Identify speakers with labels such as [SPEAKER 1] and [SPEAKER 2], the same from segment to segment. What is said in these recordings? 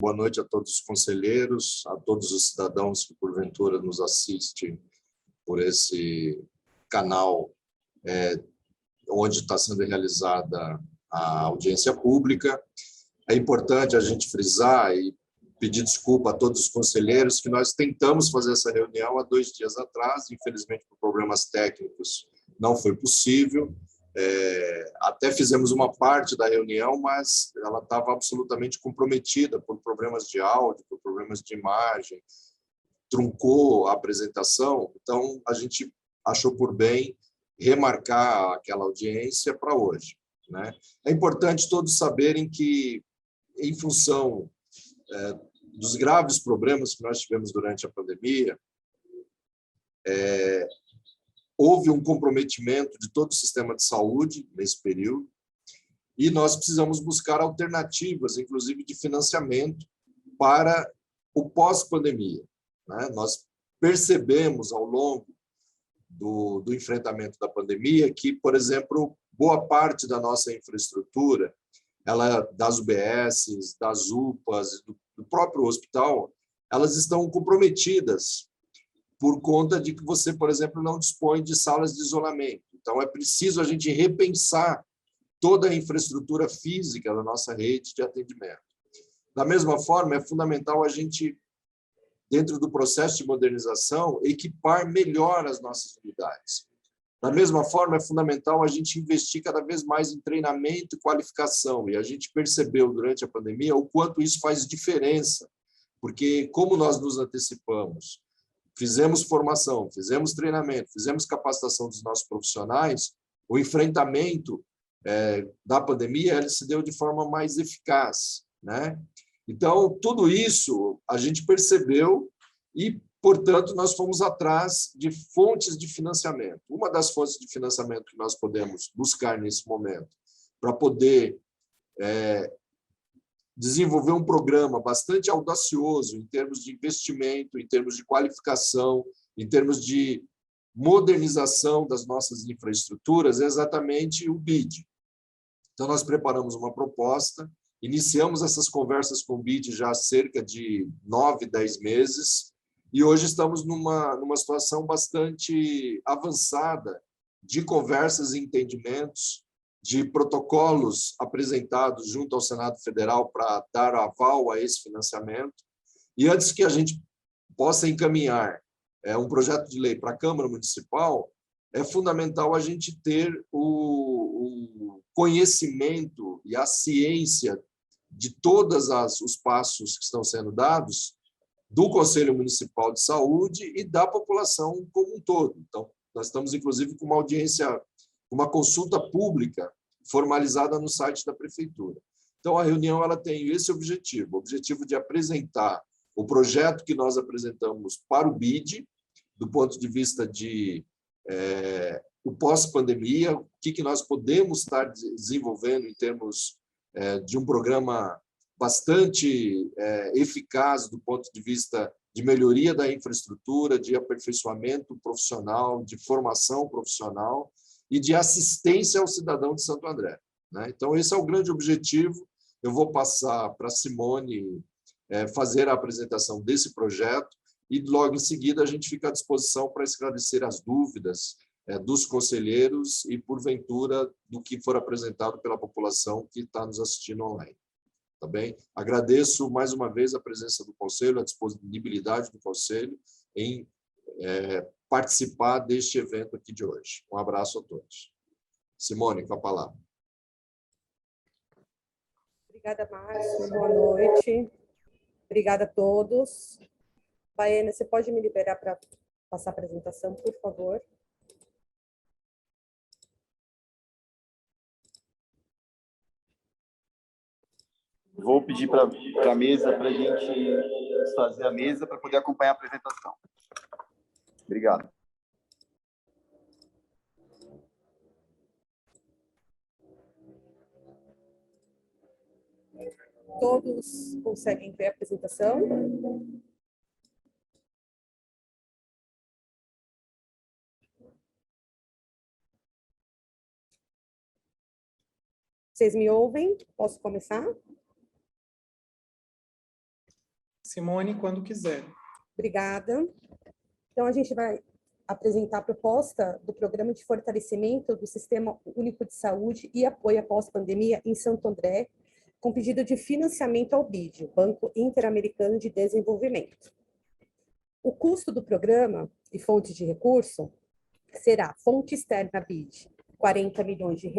[SPEAKER 1] Boa noite a todos os conselheiros, a todos os cidadãos que, porventura, nos assistem por esse canal onde está sendo realizada a audiência pública. É importante a gente frisar e pedir desculpa a todos os conselheiros que nós tentamos fazer essa reunião há 2 dias atrás, infelizmente, por problemas técnicos, não foi possível. Até fizemos uma parte da reunião, mas ela estava absolutamente comprometida por problemas de áudio, por problemas de imagem, truncou a apresentação, então a gente achou por bem remarcar aquela audiência para hoje, né? É importante todos saberem que, em função dos graves problemas que nós tivemos durante a pandemia, houve um comprometimento de todo o sistema de saúde nesse período, e nós precisamos buscar alternativas, inclusive de financiamento, para o pós-pandemia, né? Nós percebemos, ao longo do enfrentamento da pandemia, que, por exemplo, boa parte da nossa infraestrutura, das UBSs, das UPAs, do próprio hospital, elas estão comprometidas por conta de que você, por exemplo, não dispõe de salas de isolamento. Então, é preciso a gente repensar toda a infraestrutura física da nossa rede de atendimento. Da mesma forma, é fundamental a gente, dentro do processo de modernização, equipar melhor as nossas unidades. Da mesma forma, é fundamental a gente investir cada vez mais em treinamento e qualificação, e a gente percebeu durante a pandemia o quanto isso faz diferença, porque como nós nos antecipamos, fizemos formação, fizemos treinamento, fizemos capacitação dos nossos profissionais, o enfrentamento da pandemia ele se deu de forma mais eficaz, né? Então, tudo isso a gente percebeu e, portanto, nós fomos atrás de fontes de financiamento. Uma das fontes de financiamento que nós podemos buscar nesse momento para poder desenvolver um programa bastante audacioso em termos de investimento, em termos de qualificação, em termos de modernização das nossas infraestruturas, é exatamente o BID. Então, nós preparamos uma proposta, iniciamos essas conversas com o BID já há cerca de 9, 10 meses, e hoje estamos numa situação bastante avançada de conversas e entendimentos, de protocolos apresentados junto ao Senado Federal para dar aval a esse financiamento. E antes que a gente possa encaminhar um projeto de lei para a Câmara Municipal, é fundamental a gente ter o conhecimento e a ciência de todos os passos que estão sendo dados do Conselho Municipal de Saúde e da população como um todo. Então, nós estamos, inclusive, com uma audiência, uma consulta pública formalizada no site da Prefeitura. Então, a reunião ela tem esse objetivo, o objetivo de apresentar o projeto que nós apresentamos para o BID, do ponto de vista de o pós-pandemia, o que nós podemos estar desenvolvendo em termos de um programa bastante eficaz do ponto de vista de melhoria da infraestrutura, de aperfeiçoamento profissional, de formação profissional e de assistência ao cidadão de Santo André, né? Então, esse é o grande objetivo. Eu vou passar para a Simone fazer a apresentação desse projeto e, logo em seguida, a gente fica à disposição para esclarecer as dúvidas dos conselheiros e, porventura, do que for apresentado pela população que está nos assistindo online. Tá bem? Agradeço mais uma vez a presença do Conselho, a disponibilidade do Conselho em participar deste evento aqui de hoje. Um abraço a todos. Simone, com a palavra.
[SPEAKER 2] Obrigada, Márcio. Boa noite. Obrigada a todos. Baiana, você pode me liberar para passar a apresentação, por favor?
[SPEAKER 3] Vou pedir para a mesa para a gente fazer a mesa para poder acompanhar a apresentação. Obrigado.
[SPEAKER 2] Todos conseguem ver a apresentação? Vocês me ouvem? Posso começar?
[SPEAKER 4] Simone, quando quiser.
[SPEAKER 2] Obrigada. Então, a gente vai apresentar a proposta do Programa de Fortalecimento do Sistema Único de Saúde e Apoio à Pós-Pandemia em Santo André, com pedido de financiamento ao BID, Banco Interamericano de Desenvolvimento. O custo do programa e fonte de recurso será fonte externa BID, 40 milhões de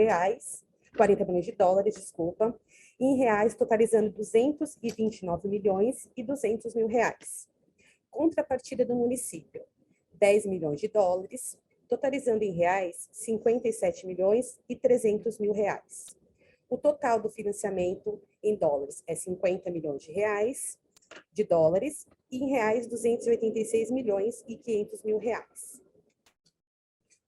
[SPEAKER 2] dólares, desculpa, em reais, totalizando 229 milhões e 200 mil reais. Contrapartida do município, 10 milhões de dólares, totalizando em reais 57 milhões e 300 mil reais. O total do financiamento em dólares é 50 milhões de dólares e em reais 286 milhões e 500 mil reais.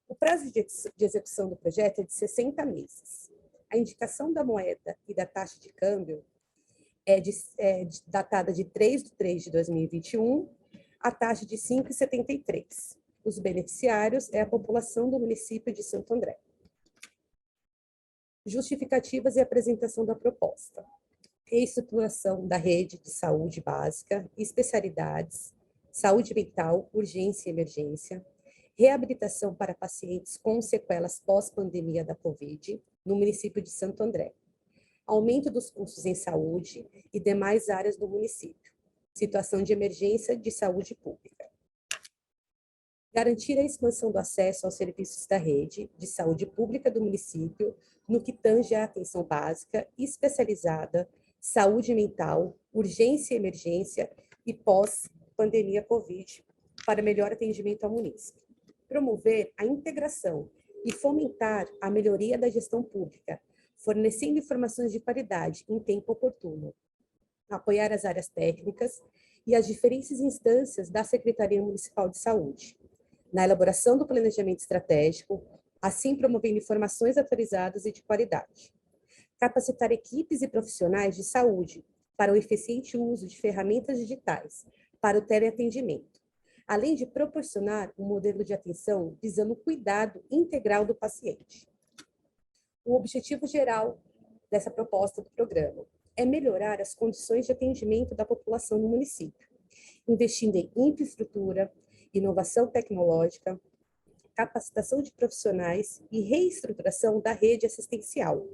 [SPEAKER 2] O prazo de execução do projeto é de 60 meses. A indicação da moeda e da taxa de câmbio é datada de 3 de 3 de 2021, a taxa de 5,73. Os beneficiários é a população do município de Santo André. Justificativas e apresentação da proposta. Reestruturação da rede de saúde básica, especialidades, saúde mental, urgência e emergência, reabilitação para pacientes com sequelas pós-pandemia da Covid no município de Santo André, aumento dos custos em saúde e demais áreas do município, situação de emergência de saúde pública. Garantir a expansão do acesso aos serviços da rede de saúde pública do município no que tange à atenção básica, especializada, saúde mental, urgência e emergência e pós-pandemia Covid para melhor atendimento ao munícipe. Promover a integração e fomentar a melhoria da gestão pública, fornecendo informações de qualidade em tempo oportuno. Apoiar as áreas técnicas e as diferentes instâncias da Secretaria Municipal de Saúde, na elaboração do planejamento estratégico, assim promovendo informações atualizadas e de qualidade. Capacitar equipes e profissionais de saúde para o eficiente uso de ferramentas digitais para o teleatendimento, além de proporcionar um modelo de atenção visando o cuidado integral do paciente. O objetivo geral dessa proposta do programa é melhorar as condições de atendimento da população no município, investindo em infraestrutura, inovação tecnológica, capacitação de profissionais e reestruturação da rede assistencial,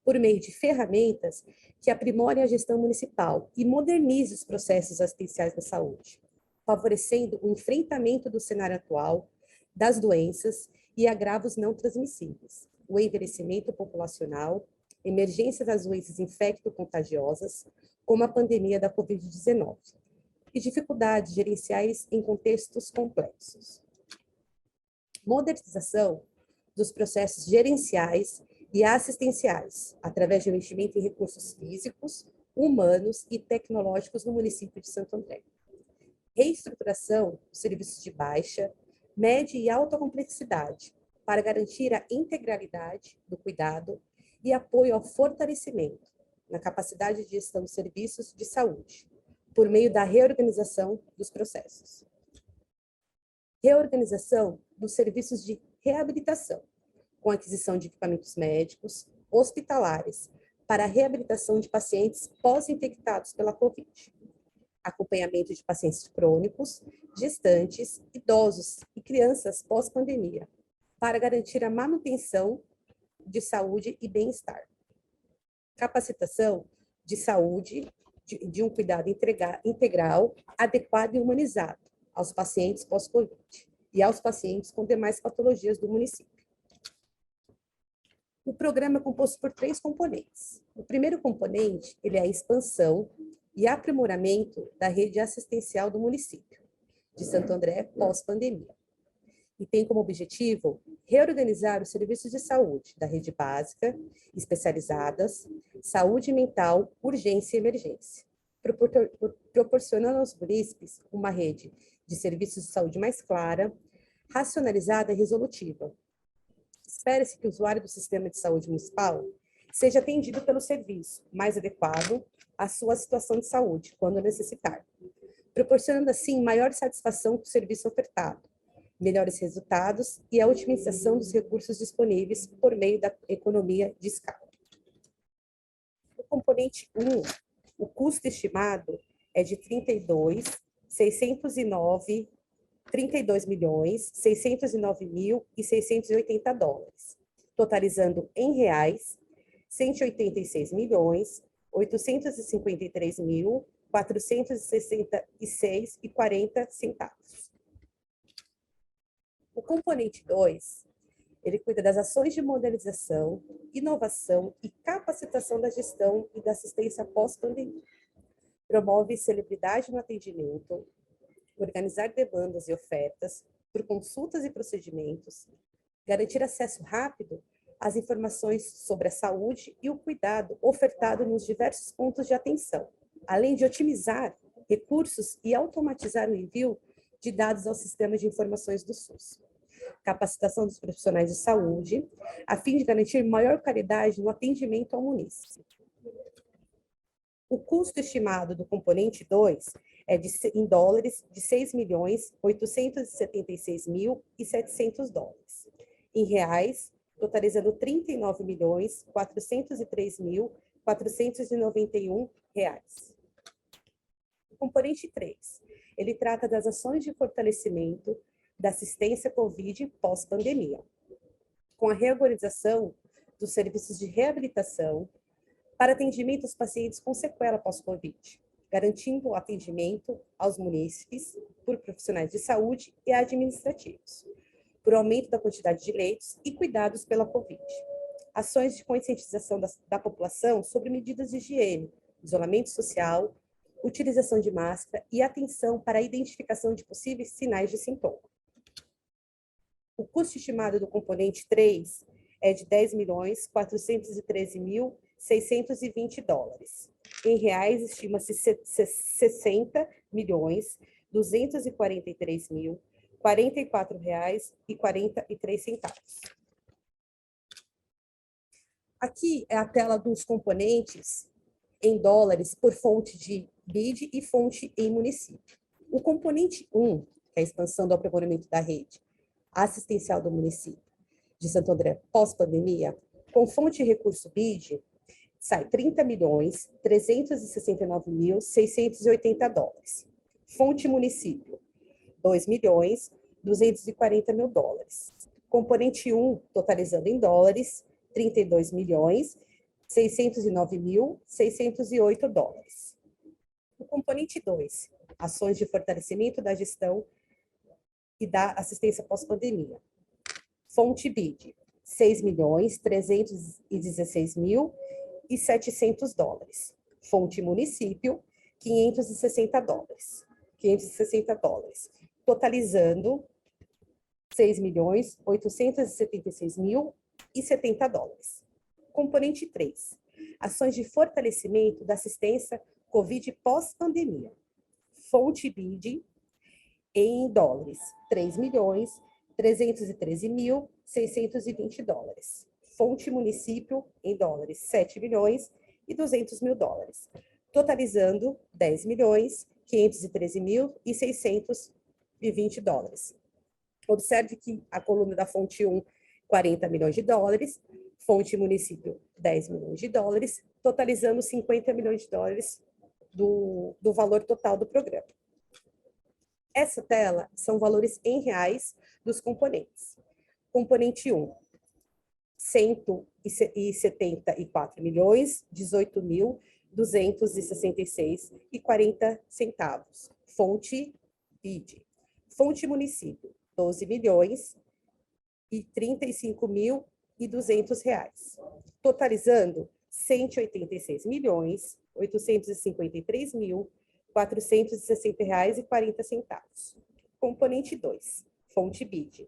[SPEAKER 2] por meio de ferramentas que aprimorem a gestão municipal e modernizem os processos assistenciais da saúde, favorecendo o enfrentamento do cenário atual, das doenças e agravos não transmissíveis, o envelhecimento populacional, emergência das doenças infecto-contagiosas, como a pandemia da Covid-19, e dificuldades gerenciais em contextos complexos. Modernização dos processos gerenciais e assistenciais, através de investimento em recursos físicos, humanos e tecnológicos no município de Santo André. Reestruturação dos serviços de baixa, média e alta complexidade, para garantir a integralidade do cuidado e apoio ao fortalecimento na capacidade de gestão dos serviços de saúde, por meio da reorganização dos processos. Reorganização dos serviços de reabilitação, com aquisição de equipamentos médicos, hospitalares, para a reabilitação de pacientes pós-infectados pela Covid. Acompanhamento de pacientes crônicos, gestantes, idosos e crianças pós-pandemia, para garantir a manutenção de saúde e bem-estar. Capacitação de saúde, de um cuidado integral, adequado e humanizado aos pacientes pós-Covid e aos pacientes com demais patologias do município. O programa é composto por 3 componentes. O primeiro componente, ele é a expansão e aprimoramento da rede assistencial do município de Santo André pós-pandemia. E tem como objetivo reorganizar os serviços de saúde da rede básica, especializadas, saúde mental, urgência e emergência, proporcionando aos munícipes uma rede de serviços de saúde mais clara, racionalizada e resolutiva. Espera-se que o usuário do sistema de saúde municipal seja atendido pelo serviço mais adequado à sua situação de saúde, quando necessitar, proporcionando assim maior satisfação com o serviço ofertado, melhores resultados e a otimização dos recursos disponíveis por meio da economia de escala. O componente 1, o custo estimado, é de 32.609.680 dólares, totalizando em reais 186.853.466,40 centavos. O componente 2, ele cuida das ações de modernização, inovação e capacitação da gestão e da assistência pós-pandemia. Promove celebridade no atendimento, organizar demandas e ofertas por consultas e procedimentos, garantir acesso rápido às informações sobre a saúde e o cuidado ofertado nos diversos pontos de atenção, além de otimizar recursos e automatizar o envio de dados ao sistema de informações do SUS. Capacitação dos profissionais de saúde, a fim de garantir maior qualidade no atendimento ao munícipe. O custo estimado do componente 2 é em dólares de 6.876.700 dólares. Em reais, totalizando 39.403.491 reais. O componente 3, ele trata das ações de fortalecimento da assistência COVID pós-pandemia, com a reorganização dos serviços de reabilitação para atendimento aos pacientes com sequela pós-Covid, garantindo o atendimento aos munícipes por profissionais de saúde e administrativos, por aumento da quantidade de leitos e cuidados pela Covid. Ações de conscientização da população sobre medidas de higiene, isolamento social, utilização de máscara e atenção para a identificação de possíveis sinais de sintoma. O custo estimado do componente 3 é de 10.413.620 dólares. Em reais, estima-se 60.243.044,43 centavos. Aqui é a tela dos componentes em dólares por fonte de BID e fonte em município. O componente 1, que é a expansão do aprimoramento da rede assistencial do município de Santo André pós-pandemia, com fonte de recurso BID, sai 30.369.680 dólares. Fonte município, 2.240.000 dólares. Componente 1, totalizando em dólares, 32.609.608 dólares. O componente 2, ações de fortalecimento da gestão e da assistência pós-pandemia. Fonte BID, 6.316.700 dólares. Fonte município, 560 dólares. Totalizando 6.876.070 dólares. Componente 3, ações de fortalecimento da assistência COVID pós-pandemia. Fonte BID, em dólares, 3.313.620 dólares. Fonte município, em dólares, 7.200.000 dólares. Totalizando 10.513.620 dólares. Observe que a coluna da fonte 1, 40 milhões de dólares, fonte município, 10 milhões de dólares, totalizando 50 milhões de dólares do valor total do programa. Essa tela são valores em reais dos componentes. Componente 1, 174.018.266,40 centavos. Fonte BID. Fonte município, 12.035.200 reais. Totalizando 186.853.460,40 centavos. Componente 2, fonte BID,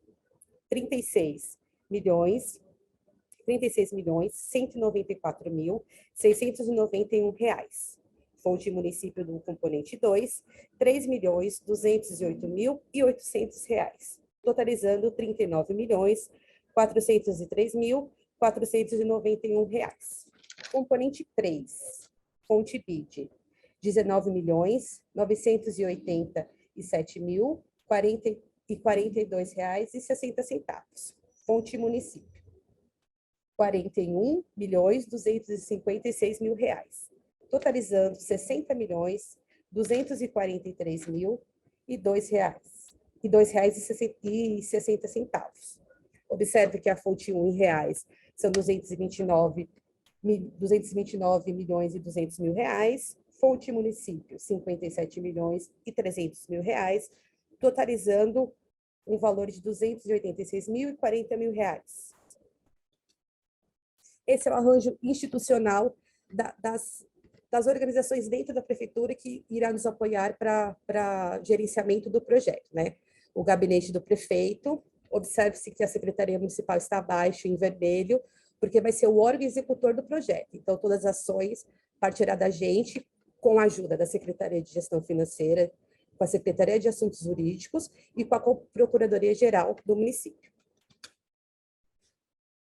[SPEAKER 2] 36.194.691 reais. Fonte município do componente 2, 3.208.800 reais, totalizando 39.403.491 reais. Componente 3, fonte BID, 19.987.042,60 reais. Fonte município, 41.256.000 reais, totalizando 60.802.000 243.002,60. Observe que a fonte 1 em reais são 229.200.000 reais, fonte município, 57.300.000 reais, totalizando um valor de 286.040 reais. Esse é o arranjo institucional das organizações dentro da prefeitura que irá nos apoiar para gerenciamento do projeto, né? O gabinete do prefeito, observe-se que a Secretaria Municipal está abaixo, em vermelho, porque vai ser o órgão executor do projeto. Então, todas as ações partirá da gente, com a ajuda da Secretaria de Gestão Financeira, com a Secretaria de Assuntos Jurídicos e com a Procuradoria-Geral do município.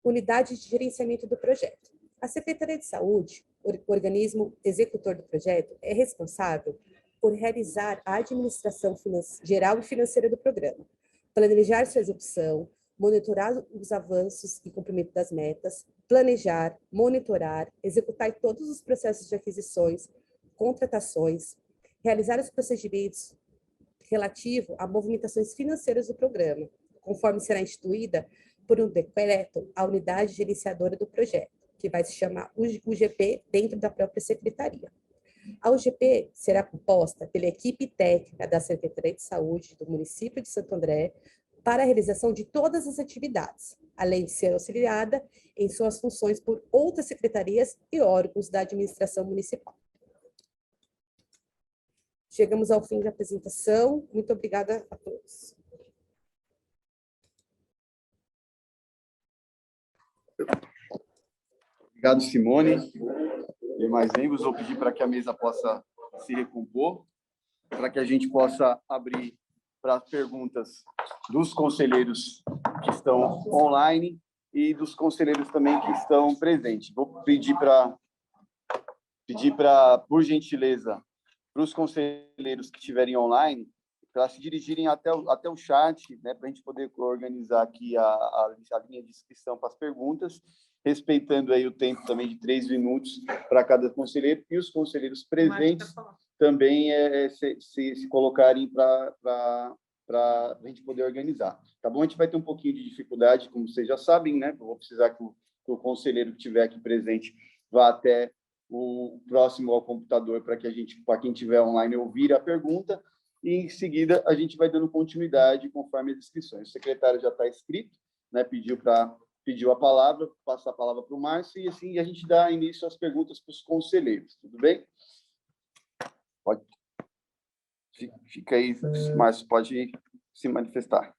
[SPEAKER 2] Unidade de gerenciamento do projeto. A Secretaria de Saúde, o organismo executor do projeto, é responsável por realizar a administração geral e financeira do programa, planejar sua execução, monitorar os avanços e cumprimento das metas, planejar, monitorar, executar todos os processos de aquisições, contratações, realizar os procedimentos relativos a movimentações financeiras do programa, conforme será instituída por um decreto a unidade gerenciadora do projeto, que vai se chamar UGP dentro da própria secretaria. A UGP será composta pela equipe técnica da Secretaria de Saúde do município de Santo André para a realização de todas as atividades, além de ser auxiliada em suas funções por outras secretarias e órgãos da administração municipal. Chegamos ao fim da apresentação. Muito obrigada a todos.
[SPEAKER 3] Obrigado, Simone. Demais membros, vou pedir para que a mesa possa se recompor, para que a gente possa abrir para as perguntas dos conselheiros que estão online e dos conselheiros também que estão presentes. Vou pedir por gentileza, para os conselheiros que estiverem online, para se dirigirem até o chat, né, para a gente poder organizar aqui a linha de inscrição para as perguntas, respeitando aí o tempo também de 3 minutos para cada conselheiro, e os conselheiros presentes também se colocarem para a gente poder organizar. Tá bom? A gente vai ter um pouquinho de dificuldade, como vocês já sabem, né? Eu vou precisar que o conselheiro que estiver aqui presente vá até o próximo ao computador para quem estiver online, ouvir a pergunta, e em seguida a gente vai dando continuidade conforme as inscrições. O secretário já está inscrito, né? Pediu a palavra, passa a palavra para o Márcio, e assim a gente dá início às perguntas para os conselheiros. Tudo bem? Pode. Fica aí, Márcio, pode se manifestar.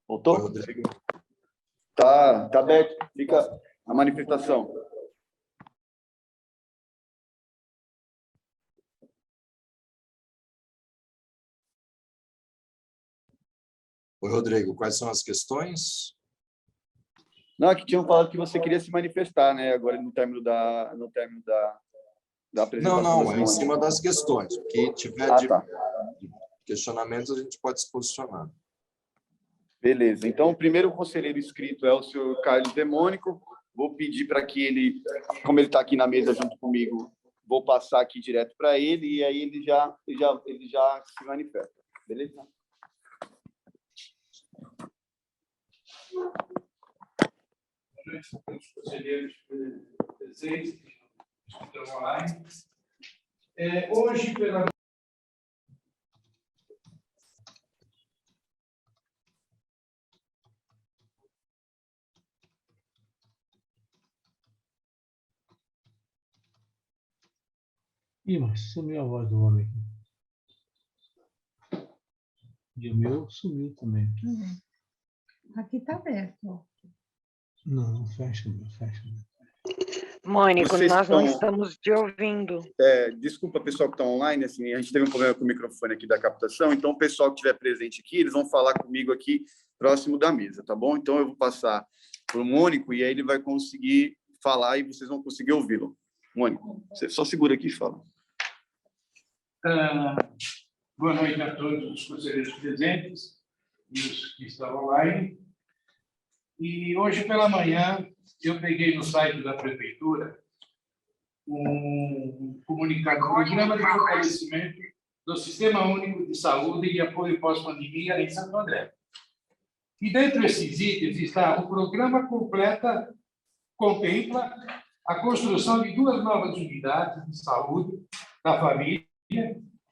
[SPEAKER 3] Voltou?
[SPEAKER 1] Rodrigo.
[SPEAKER 3] Tá aberto. Fica a manifestação.
[SPEAKER 1] Oi, Rodrigo, quais são as questões?
[SPEAKER 3] Não, é que tinham falado que você queria se manifestar, né? Agora no término da apresentação.
[SPEAKER 1] Não, é em cima das questões. O que tiver de questionamentos, a gente pode se posicionar.
[SPEAKER 3] Beleza. Então, o primeiro conselheiro inscrito é o senhor Carlos Demônico. Vou pedir para que ele, como ele está aqui na mesa junto comigo, vou passar aqui direto para ele, e aí ele já se manifesta. Beleza?
[SPEAKER 4] Os conselheiros presentes que estão online. Hoje, pela
[SPEAKER 5] mas sumiu a voz do homem aqui. E o meu sumiu também.
[SPEAKER 6] Aqui está aberto. Ó.
[SPEAKER 5] Não, fecha.
[SPEAKER 6] Mônico,
[SPEAKER 3] Vocês
[SPEAKER 6] nós não
[SPEAKER 3] estão-
[SPEAKER 6] estamos te ouvindo.
[SPEAKER 3] Desculpa, pessoal que está online, assim, a gente teve um problema com o microfone aqui da captação, então o pessoal que estiver presente aqui, eles vão falar comigo aqui próximo da mesa, tá bom? Então eu vou passar para o Mônico e aí ele vai conseguir falar e vocês vão conseguir ouvi-lo. Mônico, você só segura aqui e fala.
[SPEAKER 4] Boa noite a todos os conselheiros presentes e os que estão online. E hoje pela manhã eu peguei no site da prefeitura um comunicado do Programa de Fortalecimento do Sistema Único de Saúde e Apoio Pós-Pandemia em Santo André. E dentro desses itens está o programa contempla a construção de 2 novas unidades de saúde da família,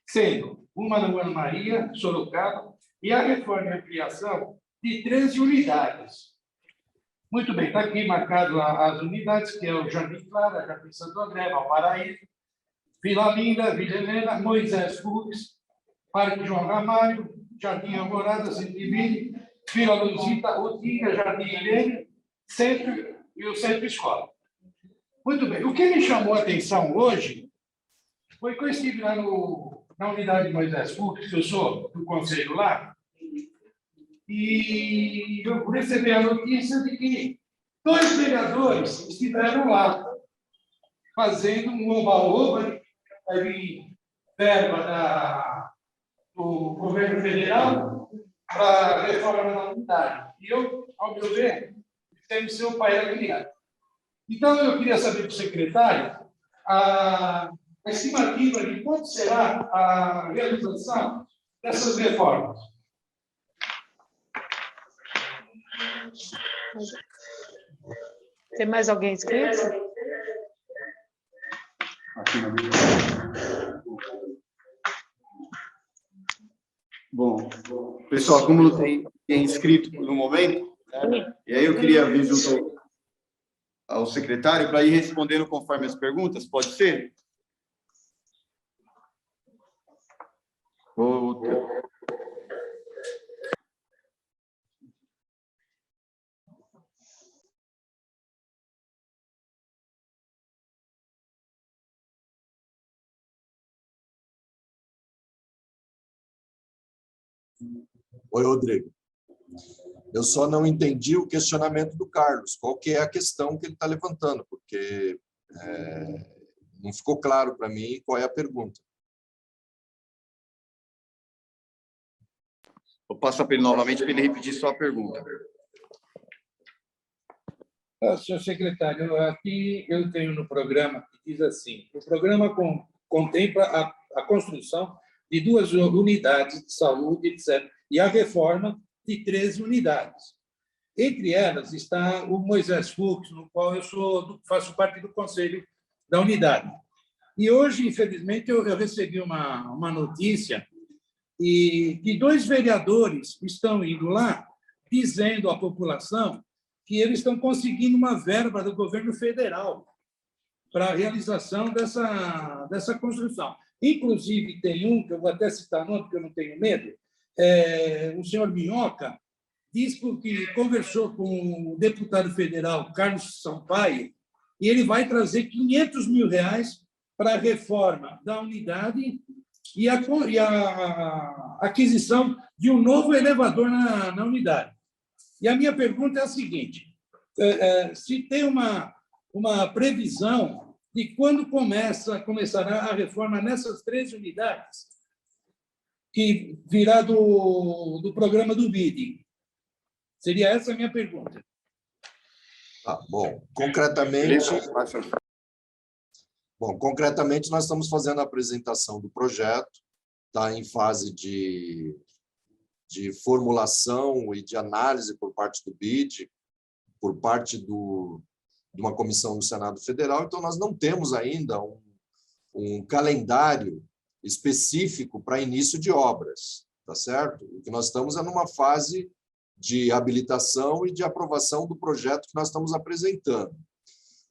[SPEAKER 4] sendo uma na Ana Maria, Sorocaba, e a reforma e ampliação de 13 unidades. Muito bem, está aqui marcado as unidades, que é o Jardim Clara, Jardim Santo André, Valparaíso, Vila Linda, Vila Helena, Moisés Fux, Parque João Ramalho, Jardim Alvorada, 120, Vila Luzita, Otinga, Jardim Helene, Centro e o Centro Escola. Muito bem, o que me chamou a atenção hoje foi que eu estive lá na unidade de Moisés Fux, que eu sou do conselho lá, e eu recebi a notícia de que 2 vereadores estiveram lá fazendo um oba-oba, aí verba do governo federal para a reforma da unidade. E eu, ao meu ver, tenho que ser o pai da criança. Então, eu queria saber do secretário a estimativa de quanto será a realização dessas reformas.
[SPEAKER 6] Tem mais alguém inscrito?
[SPEAKER 3] Bom, pessoal, como não tem inscrito no momento, né, e aí eu queria vir junto ao secretário para ir respondendo conforme as perguntas, pode ser?
[SPEAKER 1] Oi, Rodrigo. Eu só não entendi o questionamento do Carlos. Qual que é a questão que ele está levantando? Porque não ficou claro para mim qual é a pergunta.
[SPEAKER 3] Vou passar para ele novamente para ele repetir só a pergunta.
[SPEAKER 4] Senhor secretário, aqui eu tenho no programa que diz assim: o programa contempla a construção de 2 unidades de saúde, etc., e a reforma de 13 unidades. Entre elas está o Moisés Fux, no qual eu faço parte do conselho da unidade. E hoje, infelizmente, eu recebi uma notícia e que 2 vereadores estão indo lá dizendo à população que eles estão conseguindo uma verba do governo federal para a realização dessa construção. Inclusive, tem um, que eu vou até citar nome, porque eu não tenho medo, o senhor Minhoca, diz que conversou com o deputado federal Carlos Sampaio, e ele vai trazer R$500 mil para a reforma da unidade e a aquisição de um novo elevador na unidade. E a minha pergunta é a seguinte: se tem uma previsão de quando começará a reforma nessas 13 unidades, que virá do programa do BID? Seria essa a minha pergunta.
[SPEAKER 1] Bom, concretamente, nós estamos fazendo a apresentação do projeto, está em fase de formulação e de análise por parte do BID, por parte de uma comissão do Senado Federal, então nós não temos ainda um calendário específico para início de obras, tá certo? O que nós estamos é numa fase de habilitação e de aprovação do projeto que nós estamos apresentando.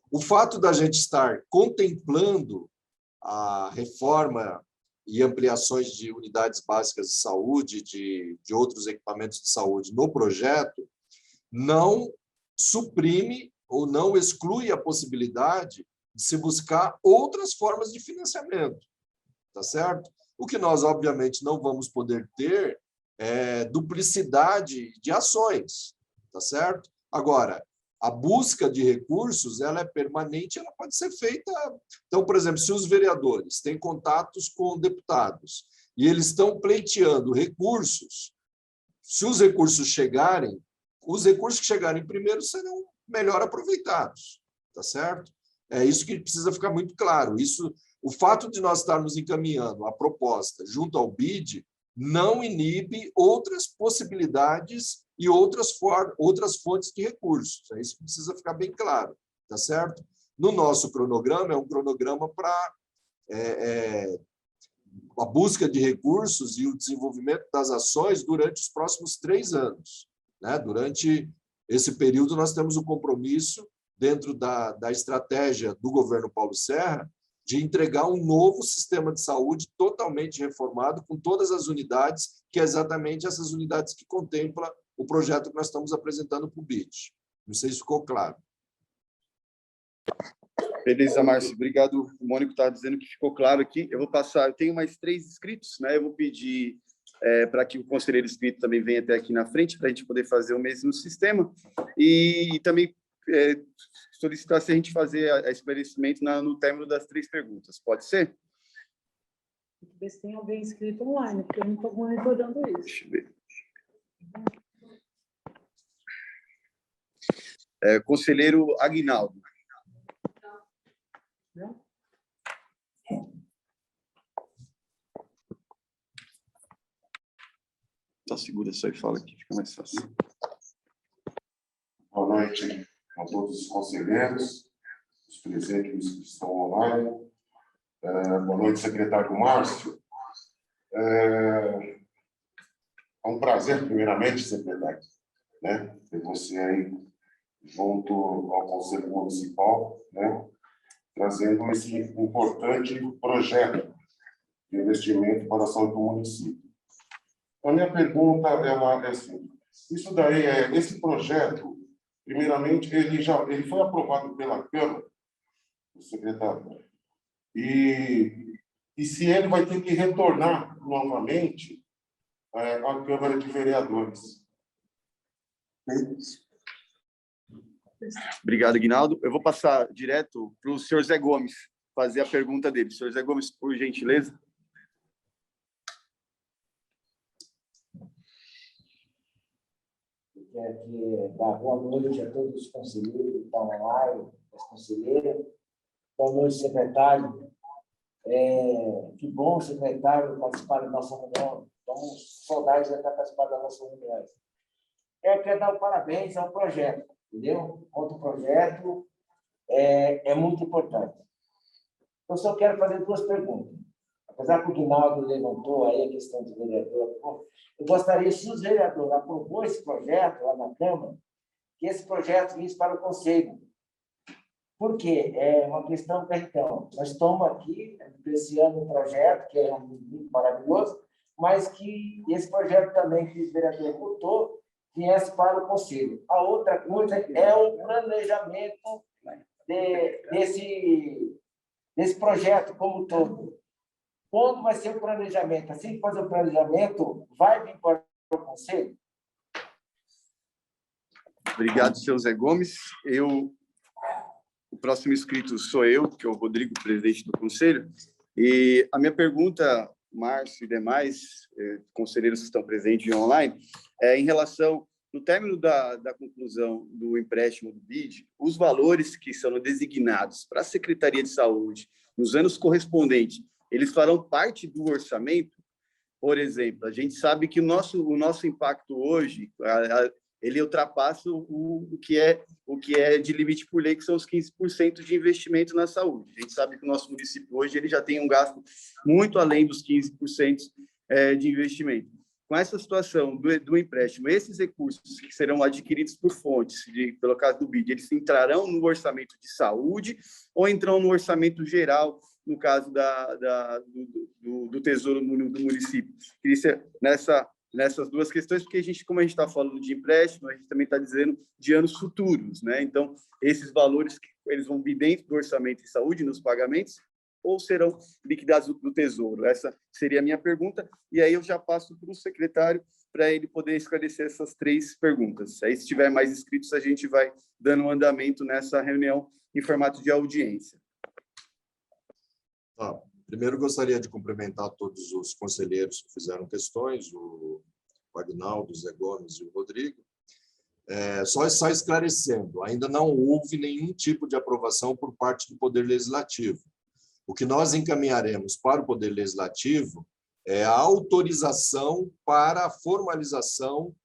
[SPEAKER 1] O fato da gente estar contemplando a reforma e ampliações de unidades básicas de saúde, de outros equipamentos de saúde no projeto, não suprime ou não exclui a possibilidade de se buscar outras formas de financiamento, tá certo? O que nós, obviamente, não vamos poder ter é duplicidade de ações, tá certo? Agora, a busca de recursos, ela é permanente, ela pode ser feita... Então, por exemplo, se os vereadores têm contatos com deputados e eles estão pleiteando recursos, se os recursos chegarem, os recursos que chegarem primeiro serão melhor aproveitados, tá certo? É isso que precisa ficar muito claro. Isso, o fato de nós estarmos encaminhando a proposta junto ao BID não inibe outras possibilidades e outras fontes de recursos. É isso que precisa ficar bem claro, tá certo? No nosso cronograma, é um cronograma para a busca de recursos e o desenvolvimento das ações durante os próximos 3 anos, né? Durante esse período, nós temos o compromisso, dentro da estratégia do governo Paulo Serra, de entregar um novo sistema de saúde totalmente reformado, com todas as unidades, que é exatamente essas unidades que contempla o projeto que nós estamos apresentando para o BID. Não sei se ficou claro.
[SPEAKER 3] Beleza, Márcio. Obrigado. O Mônico está dizendo que ficou claro aqui. Eu vou passar... Eu tenho mais 3 inscritos, né? Eu vou pedir para que o conselheiro inscrito também venha até aqui na frente, para a gente poder fazer o mesmo sistema. E também solicitar se a gente fazer esclarecimento no término das 3 perguntas. Pode ser?
[SPEAKER 7] Tem que ver se tem alguém inscrito online, porque eu não estou monitorando isso.
[SPEAKER 3] Deixa eu ver. Conselheiro Aguinaldo.
[SPEAKER 7] Não?
[SPEAKER 3] Só segura só e fala aqui, fica mais fácil.
[SPEAKER 8] Boa noite a todos os conselheiros, os presentes que estão online. Boa noite, secretário Márcio. É um prazer, primeiramente, secretário, né, ter você aí junto ao Conselho Municipal, né, trazendo esse importante projeto de investimento para a saúde do município. A minha pergunta ela é assim: isso daí esse projeto, primeiramente, ele foi aprovado pela Câmara, o secretário, e se ele vai ter que retornar novamente à Câmara de Vereadores.
[SPEAKER 3] Obrigado, Aguinaldo. Eu vou passar direto para o senhor Zé Gomes fazer a pergunta dele. Senhor Zé Gomes, por gentileza.
[SPEAKER 9] Eu quero aqui dar boa noite a todos os conselheiros que estão online, as conselheiras. Boa noite, secretário. Que bom, secretário, participar da nossa reunião. Estamos saudades de estar participando da nossa reunião. Eu quero dar parabéns ao projeto, entendeu? Outro projeto é muito importante. Eu só quero fazer 2 perguntas. Apesar que o Guinaldo levantou aí a questão do vereador, eu gostaria, se os vereadores aprovou esse projeto lá na Câmara, que esse projeto visse para o Conselho. Por quê? É uma questão, perdão. Nós estamos aqui apreciando um projeto que é muito maravilhoso, mas que esse projeto também que o vereador votou viesse para o Conselho. A outra coisa é o planejamento desse projeto como um todo. Quando vai ser o planejamento? Assim que fazer o planejamento, vai vir para o Conselho?
[SPEAKER 3] Obrigado, senhor Zé Gomes. O próximo inscrito sou eu, que é o Rodrigo, presidente do Conselho. E a minha pergunta, Márcio e demais conselheiros que estão presentes online, é em relação, no término da conclusão do empréstimo do BID, os valores que são designados para a Secretaria de Saúde nos anos correspondentes, eles farão parte do orçamento? Por exemplo, a gente sabe que o nosso impacto hoje, ele ultrapassa o que é de limite por lei, que são os 15% de investimento na saúde. A gente sabe que o nosso município hoje ele já tem um gasto muito além dos 15% de investimento. Com essa situação do empréstimo, esses recursos que serão adquiridos por fontes, pelo caso do BID, eles entrarão no orçamento de saúde ou entrarão no orçamento geral, no caso do Tesouro do município? Queria, nessas duas questões, porque como a gente está falando de empréstimo, a gente também está dizendo de anos futuros, né? Então, esses valores, eles vão vir dentro do orçamento de saúde, nos pagamentos, ou serão liquidados do Tesouro? Essa seria a minha pergunta, e aí eu já passo para o secretário para ele poder esclarecer essas 3 perguntas. Aí, se tiver mais inscritos, a gente vai dando um andamento nessa reunião em formato de audiência.
[SPEAKER 1] Primeiro, gostaria de cumprimentar todos os conselheiros que fizeram questões, o Agnaldo, o Zé Gomes e o Rodrigo. Só esclarecendo, ainda não houve nenhum tipo de aprovação por parte do Poder Legislativo. O que nós encaminharemos para o Poder Legislativo é a autorização para a formalização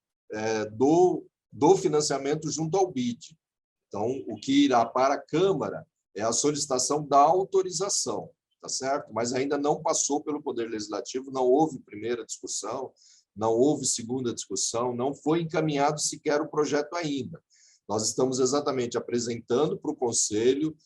[SPEAKER 1] do financiamento junto ao BID. Então, o que irá para a Câmara é a solicitação da autorização, tá certo? Mas ainda não passou pelo Poder Legislativo, não houve primeira discussão, não houve segunda discussão, não foi encaminhado sequer o projeto ainda. Nós estamos exatamente apresentando para o Conselho,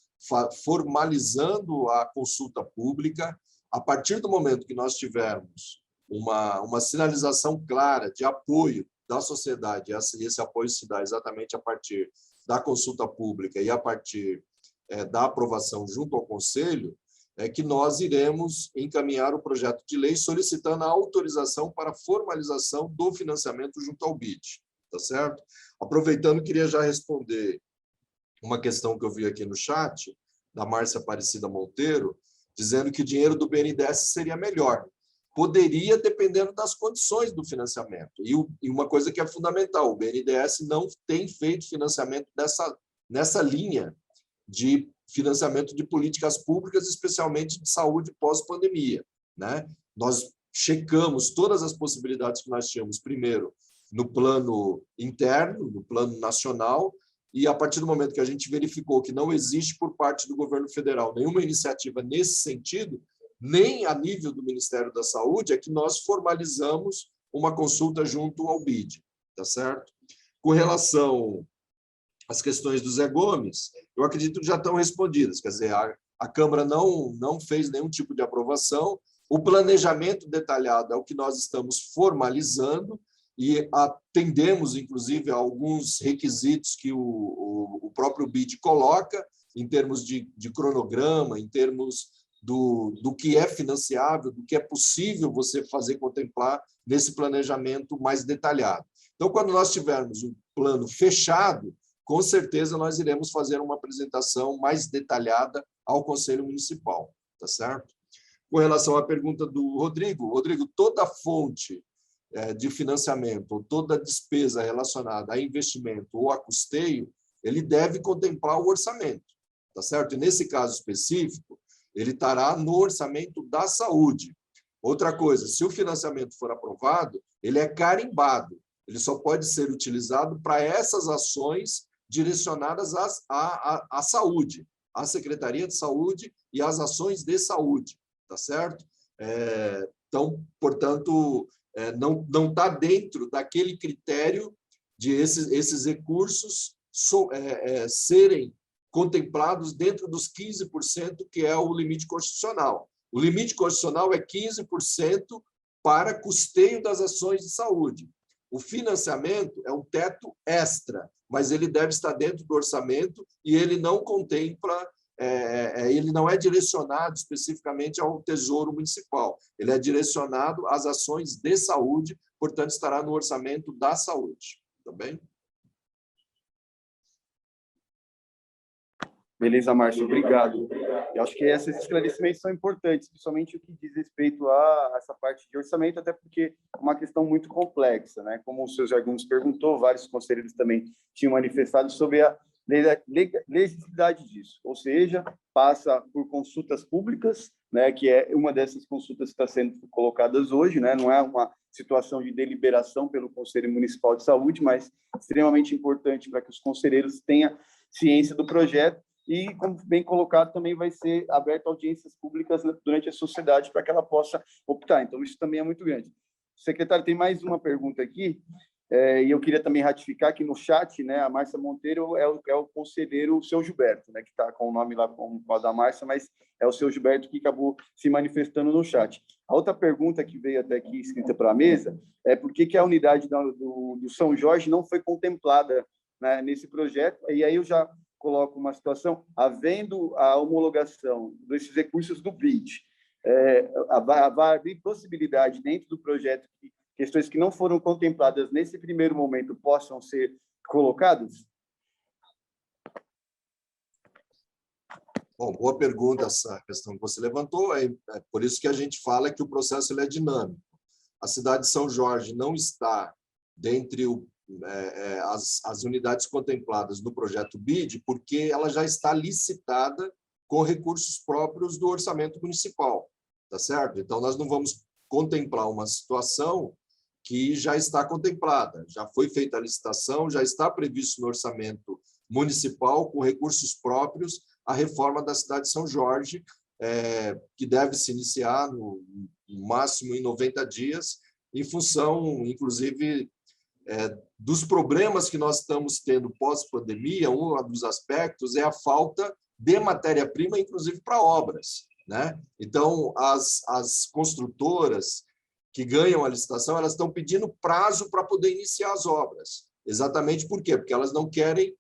[SPEAKER 1] formalizando a consulta pública. A partir do momento que nós tivermos uma sinalização clara de apoio da sociedade, esse apoio se dá exatamente a partir da consulta pública e a partir da aprovação junto ao Conselho, é que nós iremos encaminhar o projeto de lei solicitando a autorização para a formalização do financiamento junto ao BID, tá certo? Aproveitando, queria já responder uma questão que eu vi aqui no chat, da Márcia Aparecida Monteiro, dizendo que o dinheiro do BNDES seria melhor. Poderia, dependendo das condições do financiamento. E uma coisa que é fundamental, o BNDES não tem feito financiamento nessa linha de financiamento de políticas públicas, especialmente de saúde pós-pandemia, né? Nós checamos todas as possibilidades que nós tínhamos, primeiro, no plano interno, no plano nacional, e a partir do momento que a gente verificou que não existe por parte do governo federal nenhuma iniciativa nesse sentido, nem a nível do Ministério da Saúde, é que nós formalizamos uma consulta junto ao BID, tá certo? Com relação às questões do Zé Gomes, eu acredito que já estão respondidas, quer dizer, a Câmara não fez nenhum tipo de aprovação, o planejamento detalhado é o que nós estamos formalizando e atendemos, inclusive, a alguns requisitos que o próprio BID coloca, em termos de cronograma, em termos do que é financiável, do que é possível você fazer contemplar nesse planejamento mais detalhado. Então, quando nós tivermos um plano fechado, com certeza nós iremos fazer uma apresentação mais detalhada ao Conselho Municipal, tá certo? Com relação à pergunta do Rodrigo, toda fonte de financiamento, ou toda despesa relacionada a investimento ou a custeio, ele deve contemplar o orçamento, tá certo? E nesse caso específico, ele estará no orçamento da saúde. Outra coisa, se o financiamento for aprovado, ele é carimbado, ele só pode ser utilizado para essas ações direcionadas à saúde, à Secretaria de Saúde e às ações de saúde, tá certo? Então, portanto, não está dentro daquele critério de esses recursos serem contemplados dentro dos 15%, que é o limite constitucional. O limite constitucional é 15% para custeio das ações de saúde. O financiamento é um teto extra, mas ele deve estar dentro do orçamento e ele não contempla, ele não é direcionado especificamente ao Tesouro Municipal, ele é direcionado às ações de saúde, portanto, estará no orçamento da saúde. Tá bem?
[SPEAKER 3] Beleza, Márcio, obrigado. Eu acho que esses esclarecimentos são importantes, principalmente o que diz respeito a essa parte de orçamento, até porque é uma questão muito complexa, né? Como o seu Zé Gomes perguntou, vários conselheiros também tinham manifestado sobre a legitimidade disso, ou seja, passa por consultas públicas, né? Que é uma dessas consultas que está sendo colocadas hoje, né? Não é uma situação de deliberação pelo Conselho Municipal de Saúde, mas extremamente importante para que os conselheiros tenham ciência do projeto. E, como bem colocado, também vai ser aberto audiências públicas durante a sociedade para que ela possa optar. Então, isso também é muito grande. Secretário, tem mais uma pergunta aqui. E eu queria também ratificar que no chat, né, a Márcia Monteiro é o conselheiro, o seu Gilberto, né, que está com o nome lá com a da Márcia, mas é o seu Gilberto que acabou se manifestando no chat. A outra pergunta que veio até aqui escrita para a mesa é por que a unidade do São Jorge não foi contemplada, né, nesse projeto. E aí eu já coloco uma situação, havendo a homologação desses recursos do BID, vai abrir possibilidade dentro do projeto que questões que não foram contempladas nesse primeiro momento possam ser colocadas?
[SPEAKER 1] Bom, boa pergunta essa questão que você levantou. É por isso que a gente fala que o processo ele é dinâmico. A cidade de São Jorge não está dentre as unidades contempladas no projeto BID, porque ela já está licitada com recursos próprios do orçamento municipal, tá certo? Então, nós não vamos contemplar uma situação que já está contemplada, já foi feita a licitação, já está previsto no orçamento municipal, com recursos próprios, a reforma da cidade de São Jorge, que deve se iniciar no máximo em 90 dias, em função, inclusive, dos problemas que nós estamos tendo pós-pandemia. Um dos aspectos é a falta de matéria-prima, inclusive para obras, né? Então, as construtoras que ganham a licitação, elas estão pedindo prazo para poder iniciar as obras. Exatamente por quê? Porque elas não querem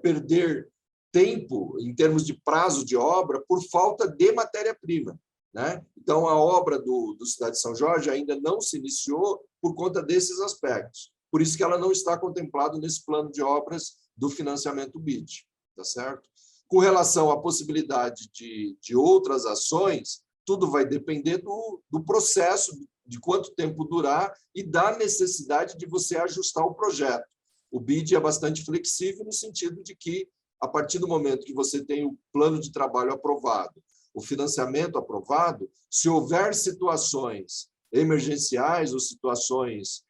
[SPEAKER 1] perder tempo em termos de prazo de obra por falta de matéria-prima, né? Então, a obra do Cidade de São Jorge ainda não se iniciou por conta desses aspectos. Por isso que ela não está contemplada nesse plano de obras do financiamento BID, tá certo? Com relação à possibilidade de outras ações, tudo vai depender do processo, de quanto tempo durar e da necessidade de você ajustar o projeto. O BID é bastante flexível no sentido de que, a partir do momento que você tem o plano de trabalho aprovado, o financiamento aprovado, se houver situações emergenciais ou situações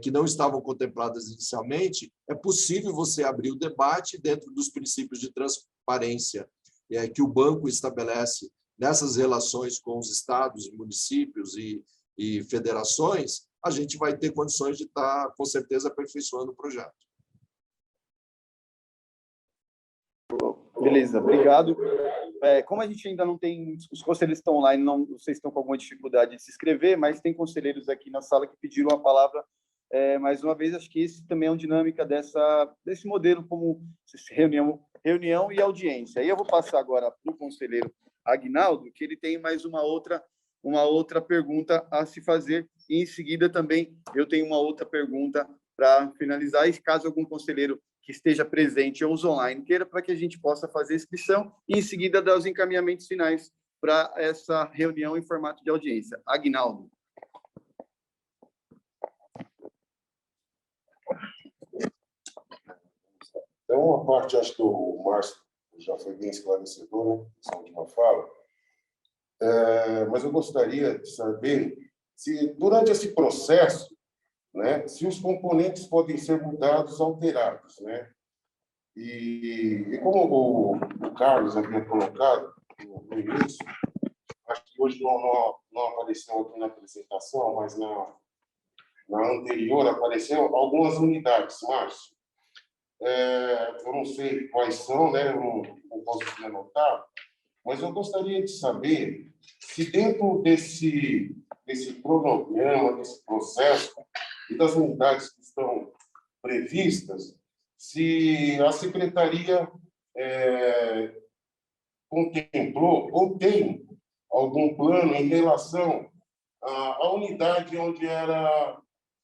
[SPEAKER 1] que não estavam contempladas inicialmente, é possível você abrir o debate dentro dos princípios de transparência que o banco estabelece nessas relações com os estados e municípios e federações. A gente vai ter condições de estar, com certeza, aperfeiçoando o projeto.
[SPEAKER 3] Beleza, obrigado. Como a gente ainda não tem, os conselheiros estão online, não sei se estão com alguma dificuldade de se inscrever, mas tem conselheiros aqui na sala que pediram a palavra mais uma vez. Acho que esse também é uma dinâmica desse modelo como reunião e audiência. Aí eu vou passar agora para o conselheiro Aguinaldo, que ele tem mais uma outra pergunta a se fazer, e em seguida também eu tenho uma outra pergunta para finalizar, e caso algum conselheiro que esteja presente ou online queira, para que a gente possa fazer a inscrição e em seguida dar os encaminhamentos finais para essa reunião em formato de audiência. Aguinaldo.
[SPEAKER 8] Então, a parte, acho que o Márcio já foi bem esclarecedor, né, essa última fala, mas eu gostaria de saber se, durante esse processo, né, se os componentes podem ser mudados, alterados, né? E como o Carlos havia colocado no início, acho que hoje não apareceu aqui na apresentação, mas na anterior apareceu algumas unidades, Márcio. Eu não sei quais são, né? Eu não posso anotar, mas eu gostaria de saber se dentro desse cronograma, desse processo e das unidades que estão previstas, se a Secretaria contemplou ou tem algum plano em relação à unidade onde era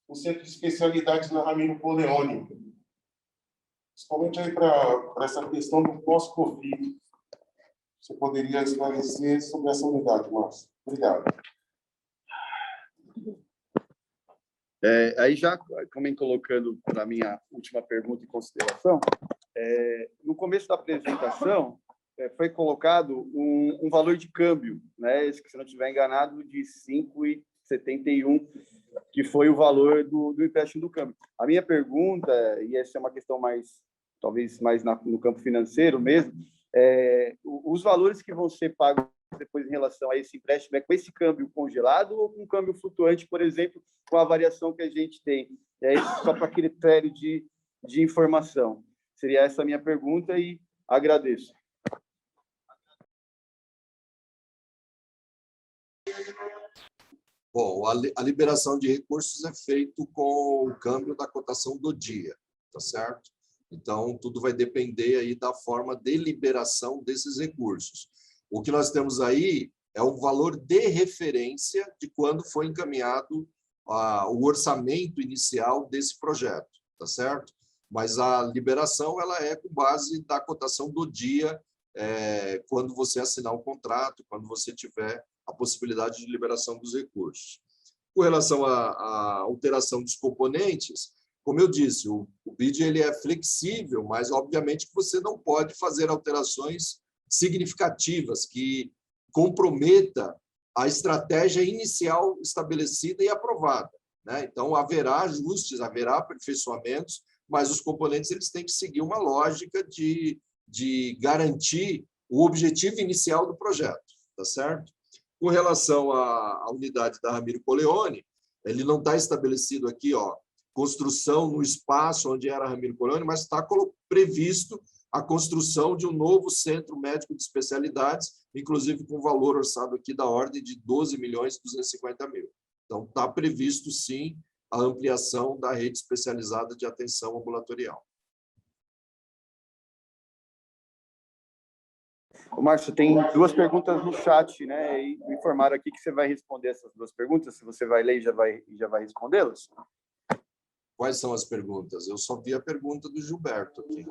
[SPEAKER 8] o Centro de Especialidades na Ramiro Poleoni, principalmente aí para essa questão do pós-Covid. Você poderia esclarecer sobre essa unidade, Márcio? Obrigado.
[SPEAKER 3] Aí já também colocando para a minha última pergunta em consideração, no começo da apresentação foi colocado um valor de câmbio, né? Se não estiver enganado, de 5,71, que foi o valor do empréstimo do câmbio. A minha pergunta, e essa é uma questão talvez mais no campo financeiro mesmo, os valores que vão ser pagos depois em relação a esse empréstimo, com esse câmbio congelado ou com câmbio flutuante, por exemplo, com a variação que a gente tem É isso, só para critério de informação. Seria essa a minha pergunta e agradeço.
[SPEAKER 1] Bom, a liberação de recursos é feito com o câmbio da cotação do dia, tá certo? Então, tudo vai depender aí da forma de liberação desses recursos. O que nós temos aí é um valor de referência de quando foi encaminhado o orçamento inicial desse projeto, tá certo? Mas a liberação ela é com base da cotação do dia, quando você assinar o contrato, quando você tiver a possibilidade de liberação dos recursos. Com relação à alteração dos componentes, como eu disse, o BID ele é flexível, mas obviamente que você não pode fazer alterações significativas que comprometa a estratégia inicial estabelecida e aprovada, né? Então, haverá ajustes, haverá aperfeiçoamentos, mas os componentes eles têm que seguir uma lógica de garantir o objetivo inicial do projeto, tá certo? Com relação à unidade da Ramiro Colleoni, ele não está estabelecido aqui, construção no espaço onde era Ramiro Colleoni, mas está previsto a construção de um novo centro médico de especialidades, inclusive com valor orçado aqui da ordem de 12.250.000. Então, está previsto, sim, a ampliação da rede especializada de atenção ambulatorial.
[SPEAKER 3] Márcio, tem duas perguntas no chat, né? E me informaram aqui que você vai responder essas duas perguntas. Se você vai ler e já vai respondê-las.
[SPEAKER 1] Quais são as perguntas? Eu só vi a pergunta do Gilberto aqui.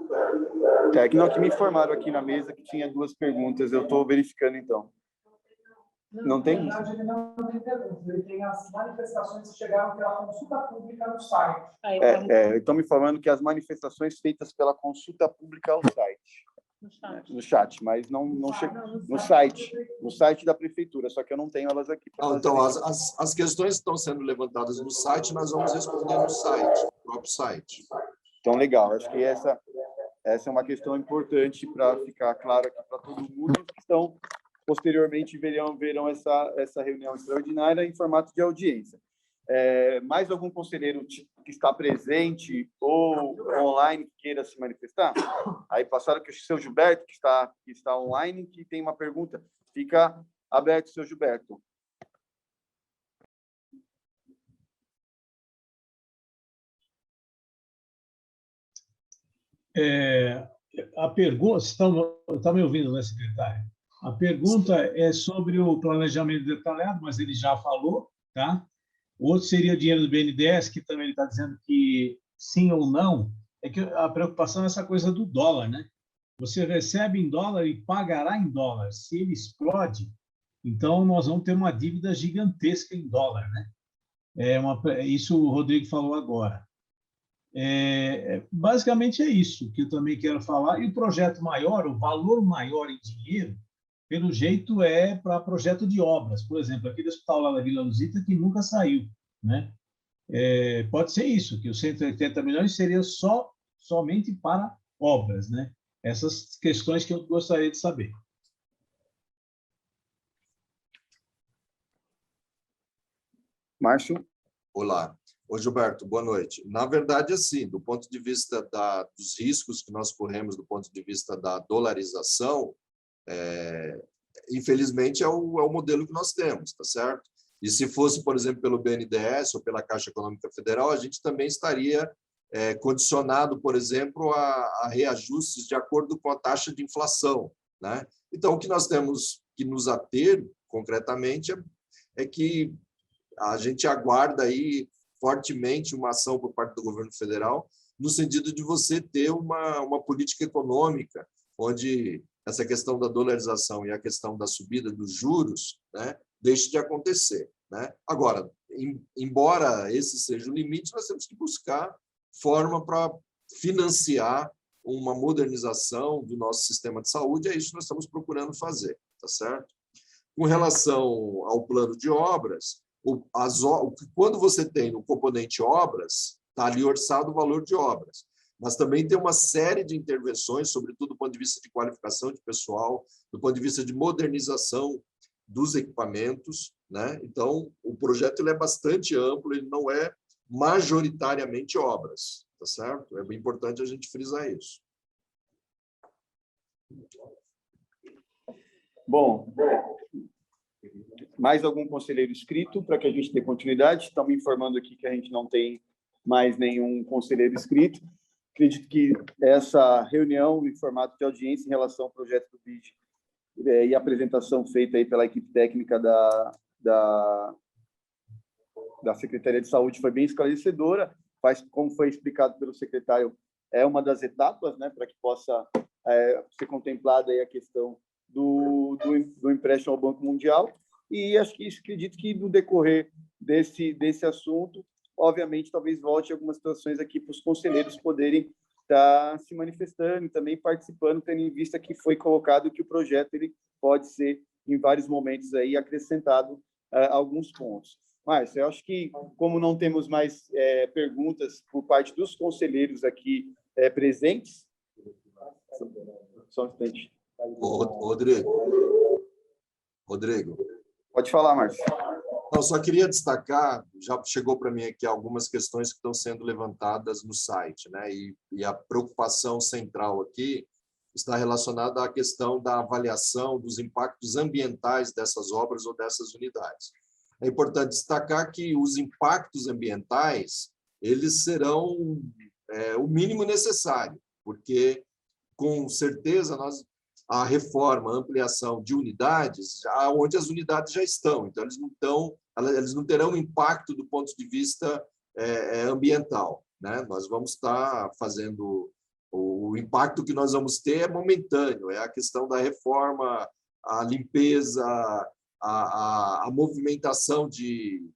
[SPEAKER 3] Que me informaram aqui na mesa que tinha duas perguntas. Eu estou verificando, então. Não tem?
[SPEAKER 10] Na verdade, ele não tem perguntas. Ele tem as manifestações que chegaram pela consulta pública no site.
[SPEAKER 3] Estão me falando que as manifestações feitas pela consulta pública ao site. No chat, mas não chega no site da prefeitura, só que eu não tenho elas aqui.
[SPEAKER 1] Então, as questões que estão sendo levantadas no site, nós vamos responder no site, no próprio site.
[SPEAKER 3] Então, legal. Acho que essa é uma questão importante para ficar claro aqui para todo mundo que estão posteriormente verão essa reunião extraordinária em formato de audiência. Mais algum conselheiro que está presente ou online que queira se manifestar? Aí passaram que o seu Gilberto, que está online, que tem uma pergunta. Fica aberto, seu Gilberto.
[SPEAKER 5] A pergunta, está me ouvindo, né, secretário? A pergunta é sobre o planejamento detalhado, mas ele já falou, tá? O outro seria dinheiro do BNDES, que também ele está dizendo que sim ou não. É que a preocupação é essa coisa do dólar, né? Você recebe em dólar e pagará em dólar. Se ele explode, então nós vamos ter uma dívida gigantesca em dólar, né? Isso o Rodrigo falou agora. Basicamente é isso que eu também quero falar. E o projeto maior, o valor maior em dinheiro, pelo jeito é para projeto de obras. Por exemplo, aquele hospital lá da Vila Luzita que nunca saiu, né? Pode ser isso, que os 180 milhões seria somente para obras, né? Essas questões que eu gostaria de saber.
[SPEAKER 3] Márcio?
[SPEAKER 1] Olá. Ô, Gilberto, boa noite. Na verdade, assim, do ponto de vista dos riscos que nós corremos, do ponto de vista da dolarização, infelizmente é o modelo que nós temos, tá certo? E se fosse, por exemplo, pelo BNDES ou pela Caixa Econômica Federal, a gente também estaria condicionado, por exemplo, a reajustes de acordo com a taxa de inflação, né? Então, o que nós temos que nos ater, concretamente, é que a gente aguarda aí fortemente uma ação por parte do governo federal no sentido de você ter uma política econômica onde essa questão da dolarização e a questão da subida dos juros, né, deixe de acontecer, né? Agora, embora esse seja o limite, nós temos que buscar forma para financiar uma modernização do nosso sistema de saúde, é isso que nós estamos procurando fazer, tá certo? Com relação ao plano de obras, quando você tem no componente obras, está ali orçado o valor de obras, mas também tem uma série de intervenções, sobretudo do ponto de vista de qualificação de pessoal, do ponto de vista de modernização dos equipamentos, né? Então, o projeto ele é bastante amplo, ele não é majoritariamente obras, tá certo? É bem importante a gente frisar isso.
[SPEAKER 3] Bom, mais algum conselheiro inscrito para que a gente dê continuidade? Estão me informando aqui que a gente não tem mais nenhum conselheiro inscrito. Acredito que essa reunião em formato de audiência em relação ao projeto do BID e a apresentação feita aí pela equipe técnica da Secretaria de Saúde foi bem esclarecedora. Como foi explicado pelo secretário, é uma das etapas, né, para que possa ser contemplada aí a questão do empréstimo ao Banco Mundial. E acredito que no decorrer desse assunto, obviamente, talvez volte algumas situações aqui para os conselheiros poderem estar se manifestando e também participando, tendo em vista que foi colocado que o projeto ele pode ser, em vários momentos, aí, acrescentado alguns pontos. Mas eu acho que, como não temos mais perguntas por parte dos conselheiros aqui presentes... Só um instante.
[SPEAKER 1] Rodrigo.
[SPEAKER 3] Pode falar, Márcio.
[SPEAKER 1] Eu só queria destacar, já chegou para mim aqui algumas questões que estão sendo levantadas no site, né? E a preocupação central aqui está relacionada à questão da avaliação dos impactos ambientais dessas obras ou dessas unidades. É importante destacar que os impactos ambientais eles serão o mínimo necessário, porque, com certeza, a reforma, a ampliação de unidades, onde as unidades já estão, então eles não terão impacto do ponto de vista ambiental, né? Nós vamos estar fazendo o impacto que nós vamos ter é momentâneo, é a questão da reforma, a limpeza, a movimentação de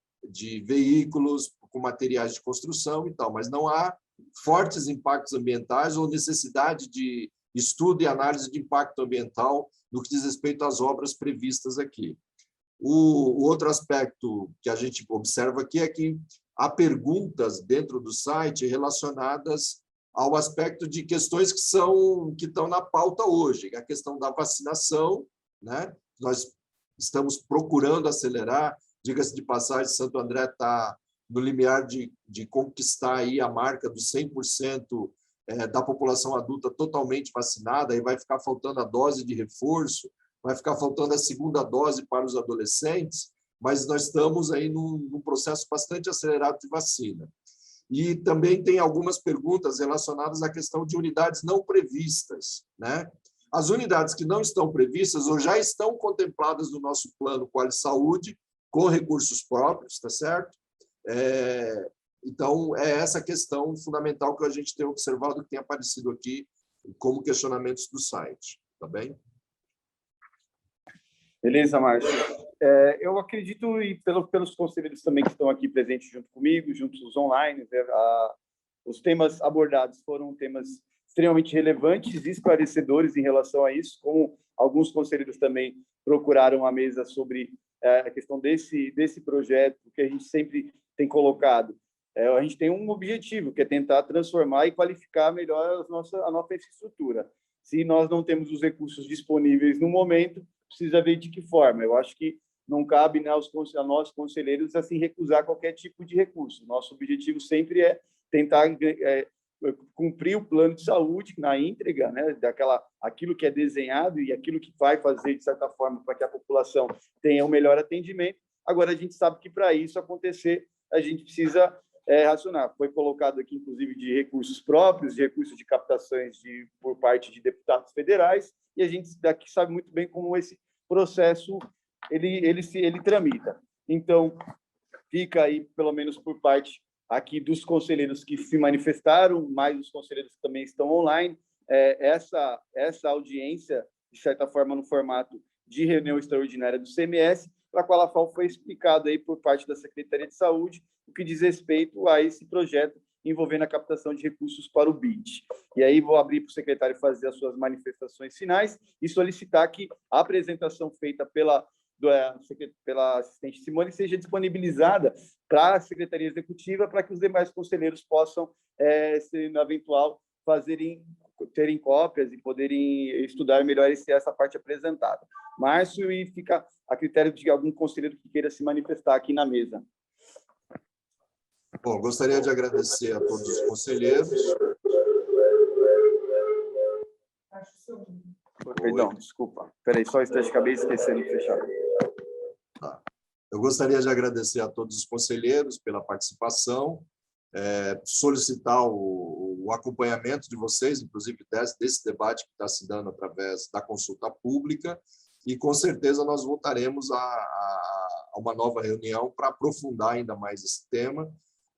[SPEAKER 1] veículos com materiais de construção e tal, mas não há fortes impactos ambientais ou necessidade de estudo e análise de impacto ambiental no que diz respeito às obras previstas aqui. O outro aspecto que a gente observa aqui é que há perguntas dentro do site relacionadas ao aspecto de questões que estão na pauta hoje, a questão da vacinação, né? Nós estamos procurando acelerar, diga-se de passagem, Santo André está no limiar de conquistar aí a marca dos 100% da população adulta totalmente vacinada, e vai ficar faltando a dose de reforço, vai ficar faltando a segunda dose para os adolescentes, mas nós estamos aí num processo bastante acelerado de vacina. E também tem algumas perguntas relacionadas à questão de unidades não previstas, né? As unidades que não estão previstas ou já estão contempladas no nosso plano Quali Saúde, com recursos próprios, tá certo? Então, é essa questão fundamental que a gente tem observado, que tem aparecido aqui como questionamentos do site, tá bem?
[SPEAKER 3] Beleza, Márcio. Eu acredito, e pelos conselheiros também que estão aqui presentes junto comigo, juntos online, os temas abordados foram temas extremamente relevantes e esclarecedores em relação a isso, como alguns conselheiros também procuraram a mesa sobre a questão desse projeto, que a gente sempre tem colocado. A gente tem um objetivo, que é tentar transformar e qualificar melhor a nossa infraestrutura. Se nós não temos os recursos disponíveis no momento, precisa ver de que forma. Eu acho que não cabe, né, a nós, conselheiros, assim, recusar qualquer tipo de recurso. Nosso objetivo sempre é tentar cumprir o plano de saúde na íntegra, né, aquilo que é desenhado e aquilo que vai fazer, de certa forma, para que a população tenha um melhor atendimento. Agora, a gente sabe que, para isso acontecer, a gente precisa racionar. Foi colocado aqui, inclusive, de recursos próprios, de recursos de captações por parte de deputados federais, e a gente daqui sabe muito bem como esse processo ele tramita. Então, fica aí, pelo menos por parte aqui dos conselheiros que se manifestaram, mais os conselheiros que também estão online, essa audiência, de certa forma, no formato de reunião extraordinária do CMS, para a qual foi explicado aí por parte da Secretaria de Saúde o que diz respeito a esse projeto envolvendo a captação de recursos para o BID. E aí vou abrir para o secretário fazer as suas manifestações finais e solicitar que a apresentação feita pela assistente Simone seja disponibilizada para a Secretaria Executiva, para que os demais conselheiros possam, se na eventual, terem cópias e poderem estudar melhor essa parte apresentada. Márcio, e fica a critério de algum conselheiro que queira se manifestar aqui na mesa.
[SPEAKER 1] Bom, gostaria de agradecer a todos os conselheiros.
[SPEAKER 3] Perdão, desculpa. Espera aí, só acabei esquecendo de fechar.
[SPEAKER 1] Tá. Eu gostaria de agradecer a todos os conselheiros pela participação, solicitar o acompanhamento de vocês, inclusive desse debate que está se dando através da consulta pública, e com certeza nós voltaremos a uma nova reunião para aprofundar ainda mais esse tema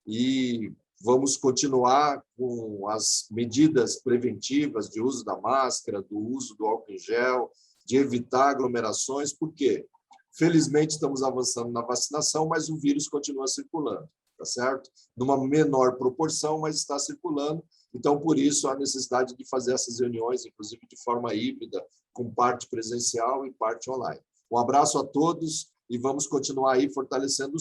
[SPEAKER 1] e vamos continuar com as medidas preventivas de uso da máscara, do uso do álcool em gel, de evitar aglomerações, porque, felizmente, estamos avançando na vacinação, mas o vírus continua circulando, tá certo? Numa menor proporção, mas está circulando. Então, por isso, a necessidade de fazer essas reuniões, inclusive de forma híbrida, com parte presencial e parte online. Um abraço a todos e vamos continuar aí fortalecendo o